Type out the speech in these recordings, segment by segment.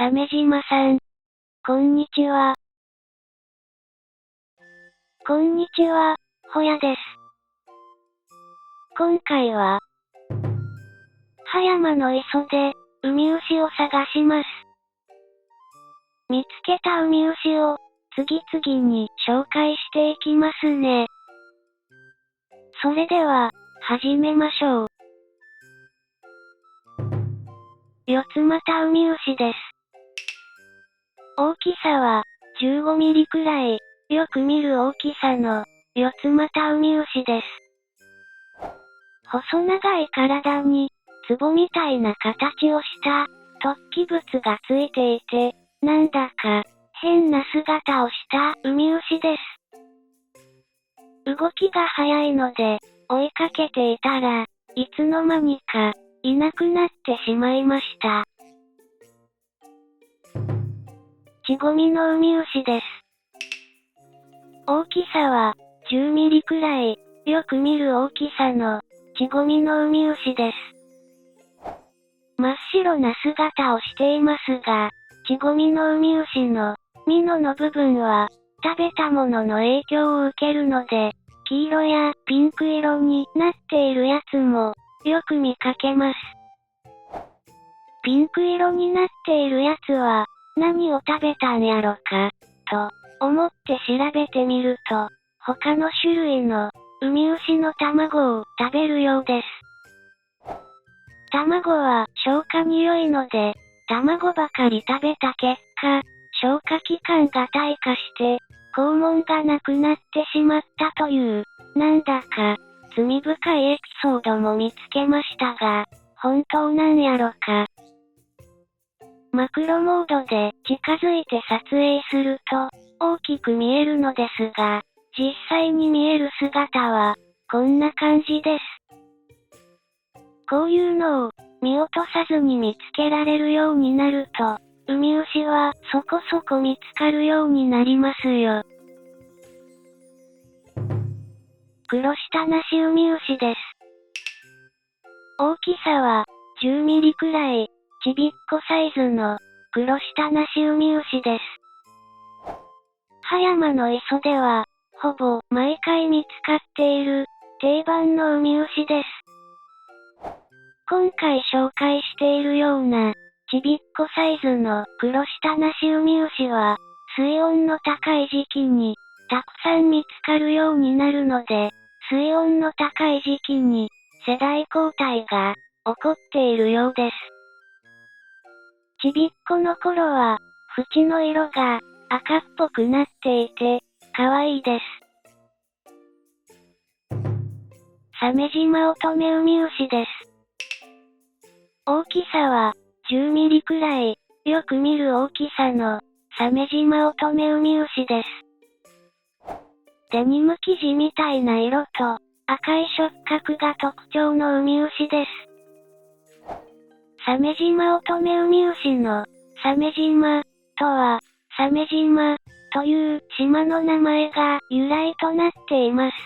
鮫島さん。こんにちは。こんにちは、ほやです。今回は、葉山の磯で、ウミウシを探します。見つけたウミウシを、次々に紹介していきますね。それでは、始めましょう。四つ股ウミウシです。大きさは、15ミリくらい、よく見る大きさの、四つ股ウミウシです。細長い体に、壺みたいな形をした、突起物がついていて、なんだか、変な姿をしたウミウシです。動きが速いので、追いかけていたら、いつの間にか、いなくなってしまいました。チゴミのウミウシです。大きさは、10ミリくらい、よく見る大きさの、チゴミのウミウシです。真っ白な姿をしていますが、チゴミのウミウシの、ミノの部分は、食べたものの影響を受けるので、黄色やピンク色になっているやつも、よく見かけます。ピンク色になっているやつは、何を食べたんやろか、と、思って調べてみると、他の種類の、ウミウシの卵を食べるようです。卵は消化に良いので、卵ばかり食べた結果、消化器官が退化して、肛門がなくなってしまったという、なんだか、罪深いエピソードも見つけましたが、本当なんやろか。マクロモードで近づいて撮影すると、大きく見えるのですが、実際に見える姿は、こんな感じです。こういうのを、見落とさずに見つけられるようになると、ウミウシはそこそこ見つかるようになりますよ。黒下なしウミウシです。大きさは、10ミリくらい、ちびっこサイズの、黒下なしウミウシです。葉山の磯では、ほぼ毎回見つかっている、定番のウミウシです。今回紹介しているような、ちびっこサイズの黒下なしウミウシは、水温の高い時期に、たくさん見つかるようになるので、水温の高い時期に、世代交代が、起こっているようです。ちびっこの頃は、縁の色が、赤っぽくなっていて、可愛いです。鮫島乙女ウミウシです。大きさは、10ミリくらい、よく見る大きさの、鮫島乙女ウミウシです。デニム生地みたいな色と、赤い触覚が特徴のウミウシです。鮫島乙女ウミウシの、鮫島、とは、鮫島、という島の名前が由来となっています。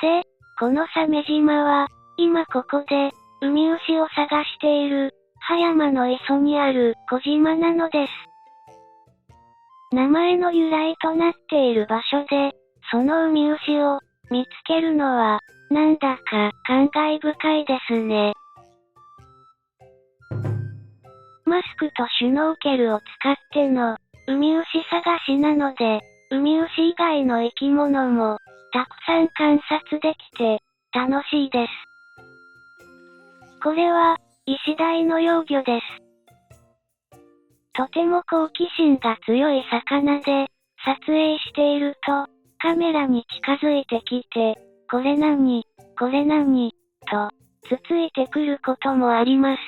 で、この鮫島は、今ここで、ウミウシを探している、葉山の磯にある小島なのです。名前の由来となっている場所で、そのウミウシを見つけるのは、なんだか感慨深いですね。マスクとシュノーケルを使っての、ウミウシ探しなので、ウミウシ以外の生き物も、たくさん観察できて、楽しいです。これは、イシダイの幼魚です。とても好奇心が強い魚で、撮影していると、カメラに近づいてきて、これ何、これ何、と、つついてくることもあります。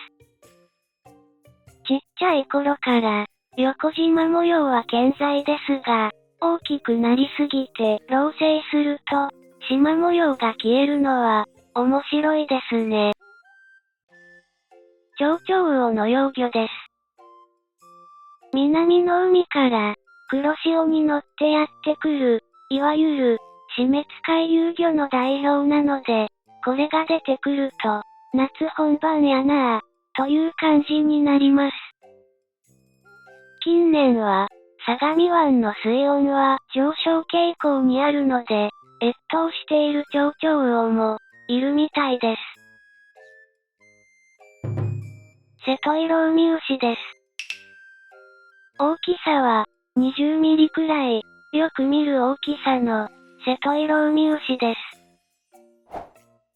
ちっちゃい頃から、横縞模様は健在ですが、大きくなりすぎて老成すると、縞模様が消えるのは、面白いですね。チョウチョウウオの幼魚です。南の海から、黒潮に乗ってやってくる、いわゆる、死滅回遊魚の代表なので、これが出てくると、夏本番やなぁ、という感じになります。近年は、相模湾の水温は上昇傾向にあるので、越冬している蝶々魚も、いるみたいです。セトイロウミウシです。大きさは、20ミリくらい、よく見る大きさの、セトイロウミウシです。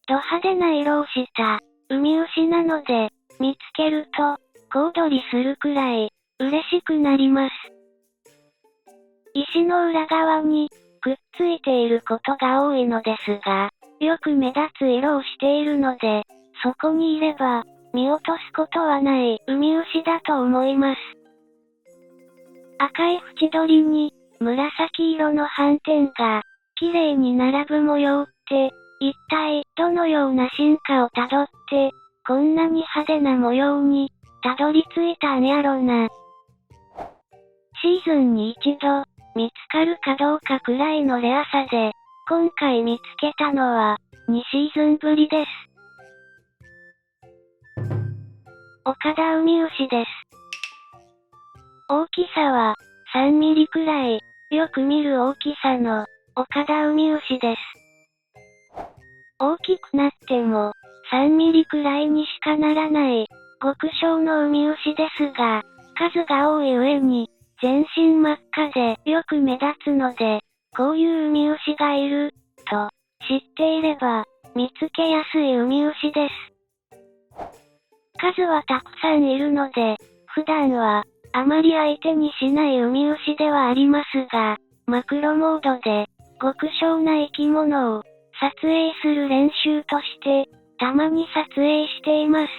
ド派手な色をした、ウミウシなので、見つけると、小躍りするくらい、嬉しくなります。石の裏側に、くっついていることが多いのですが、よく目立つ色をしているので、そこにいれば、見落とすことはないウミウシだと思います。赤い縁取りに、紫色の斑点が、綺麗に並ぶ模様って、一体どのような進化をたどって、こんなに派手な模様に、たどり着いたんやろな。シーズンに一度、見つかるかどうかくらいのレアさで、今回見つけたのは、2シーズンぶりです。オカダウミウシです。大きさは、3ミリくらい、よく見る大きさの、オカダウミウシです。大きくなっても、3ミリくらいにしかならない、極小のウミウシですが、数が多い上に、全身真っ赤でよく目立つので、こういうウミウシがいる、と、知っていれば、見つけやすいウミウシです。数はたくさんいるので、普段は、あまり相手にしないウミウシではありますが、マクロモードで、極小な生き物を、撮影する練習として、たまに撮影しています。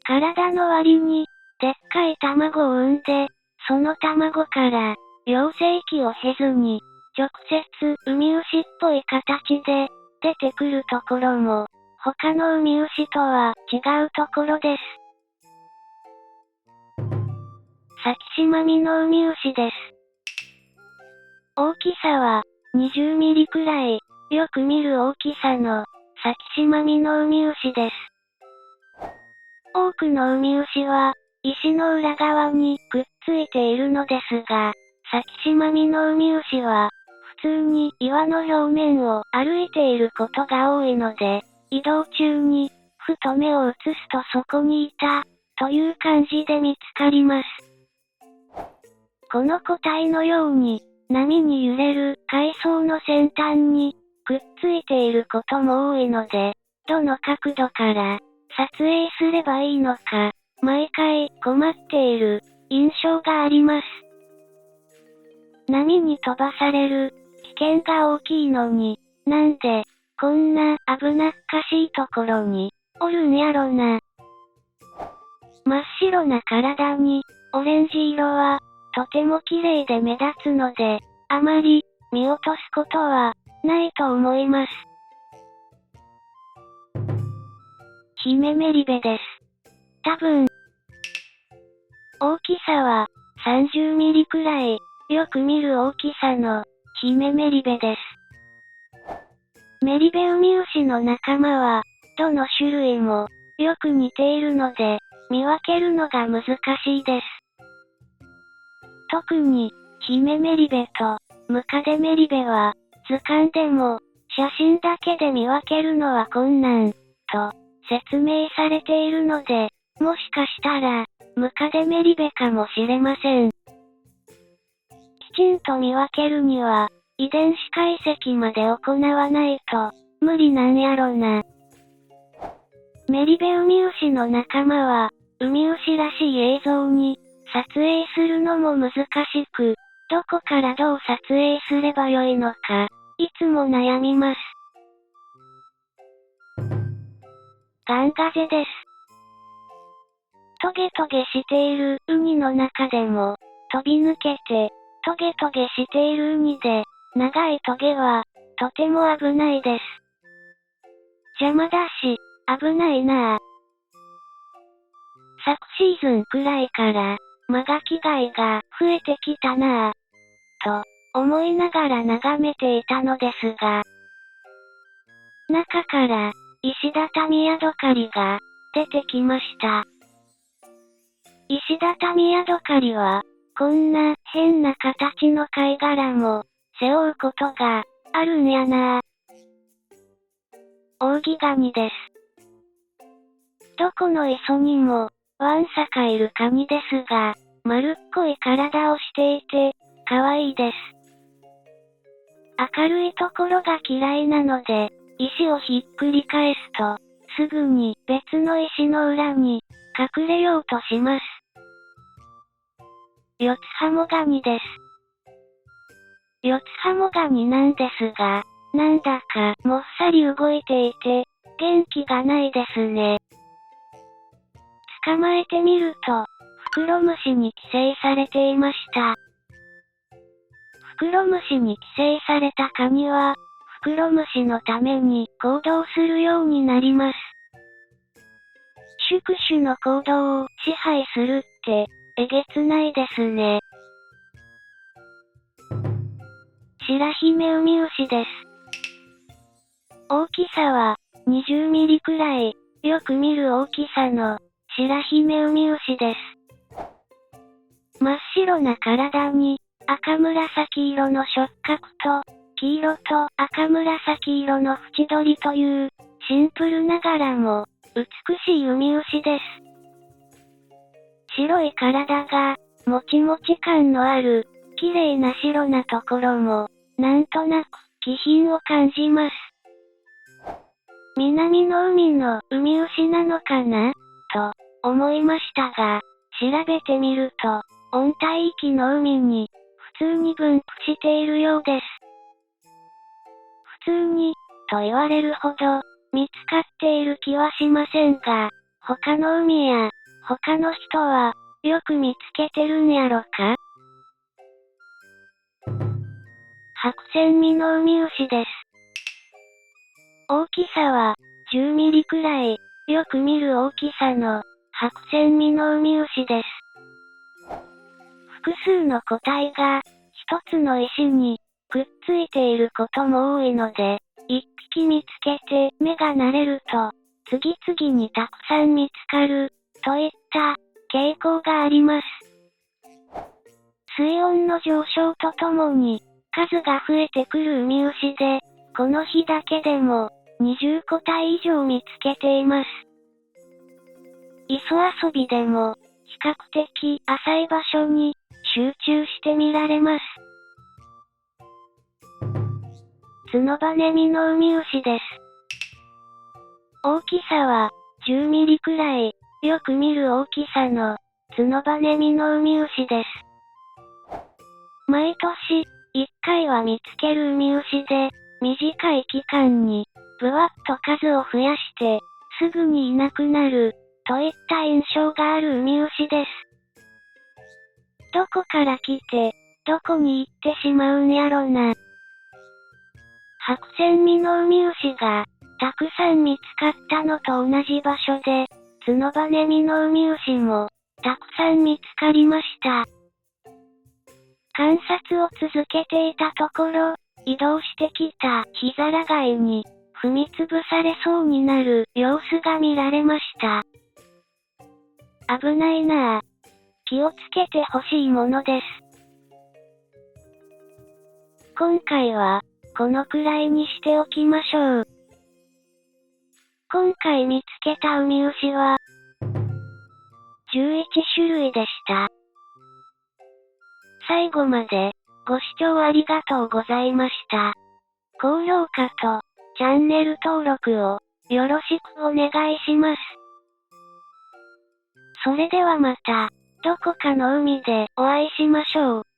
体の割に、でっかい卵を産んで、その卵から、幼生期を経ずに、直接、ウミウシっぽい形で、出てくるところも、他のウミウシとは違うところです。サキシマミノウミウシです。大きさは、20ミリくらい、よく見る大きさの、サキシマミノウミウシです。多くのウミウシは、石の裏側にくっついているのですが、サキシマミノウミウシは、普通に岩の表面を歩いていることが多いので、移動中に、ふと目を移すとそこにいた、という感じで見つかります。この個体のように、波に揺れる海藻の先端に、くっついていることも多いので、どの角度から、撮影すればいいのか、毎回困っている印象があります。波に飛ばされる危険が大きいのに、なんでこんな危なっかしいところにおるんやろな。真っ白な体にオレンジ色はとても綺麗で目立つので、あまり見落とすことはないと思います。ヒメメリベです。多分、大きさは30ミリくらい、よく見る大きさのヒメメリベです。メリベウミウシの仲間は、どの種類もよく似ているので、見分けるのが難しいです。特に、ヒメメリベとムカデメリベは、図鑑でも写真だけで見分けるのは困難、と説明されているので、もしかしたら、ムカデメリベかもしれません。きちんと見分けるには、遺伝子解析まで行わないと、無理なんやろな。メリベウミウシの仲間は、ウミウシらしい映像に、撮影するのも難しく、どこからどう撮影すればよいのか、いつも悩みます。ガンガゼです。トゲトゲしているウニの中でも、飛び抜けて、トゲトゲしているウニで、長いトゲは、とても危ないです。邪魔だし、危ないなぁ。昨シーズンくらいから、マガキ貝が増えてきたなぁ。と、思いながら眺めていたのですが、中から、石畳ヤドカリが、出てきました。石畳ヤドカリは、こんな変な形の貝殻も背負うことがあるんやな。オオギガニです。どこの磯にもわんさかいるカニですが、丸っこい体をしていて、可愛いです。明るいところが嫌いなので、石をひっくり返すと、すぐに別の石の裏に隠れようとします。ヨツハモガニです。ヨツハモガニなんですが、なんだかもっさり動いていて、元気がないですね。捕まえてみると、フクロムシに寄生されていました。フクロムシに寄生されたカニは、フクロムシのために行動するようになります。宿主の行動を支配するって、えげつないですね。白姫ウミウシです。大きさは20ミリくらい、よく見る大きさの白姫ウミウシです。真っ白な体に赤紫色の触覚と黄色と赤紫色の縁取りというシンプルながらも美しいウミウシです。白い体がもちもち感のある綺麗な白なところもなんとなく気品を感じます。南の海のウミウシなのかなと思いましたが、調べてみると温帯域の海に普通に分布しているようです。普通にと言われるほど見つかっている気はしませんが、他の海や他の人はよく見つけてるんやろか。白線ミノウミウシです。大きさは10ミリくらい、よく見る大きさの白線ミノウミウシです。複数の個体が一つの石にくっついていることも多いので、一匹見つけて目が慣れると、次々にたくさん見つかる、といった傾向があります。水温の上昇とともに、数が増えてくるウミウシで、この日だけでも20個体以上見つけています。磯遊びでも比較的浅い場所に集中して見られます。ツノバネミノウミウシです。大きさは10ミリくらい、よく見る大きさのツノバネミノウミウシです。毎年1回は見つけるウミウシで、短い期間にぶわっと数を増やしてすぐにいなくなるといった印象があるウミウシです。どこから来てどこに行ってしまうんやろな。白線ミノウミウシがたくさん見つかったのと同じ場所で、ツノバネミノウミウシもたくさん見つかりました。観察を続けていたところ、移動してきたヒザラガイに踏みつぶされそうになる様子が見られました。危ないなぁ。気をつけてほしいものです。今回はこのくらいにしておきましょう。今回見つけたウミウシは11種類でした。最後までご視聴ありがとうございました。高評価とチャンネル登録をよろしくお願いします。それではまたどこかの海でお会いしましょう。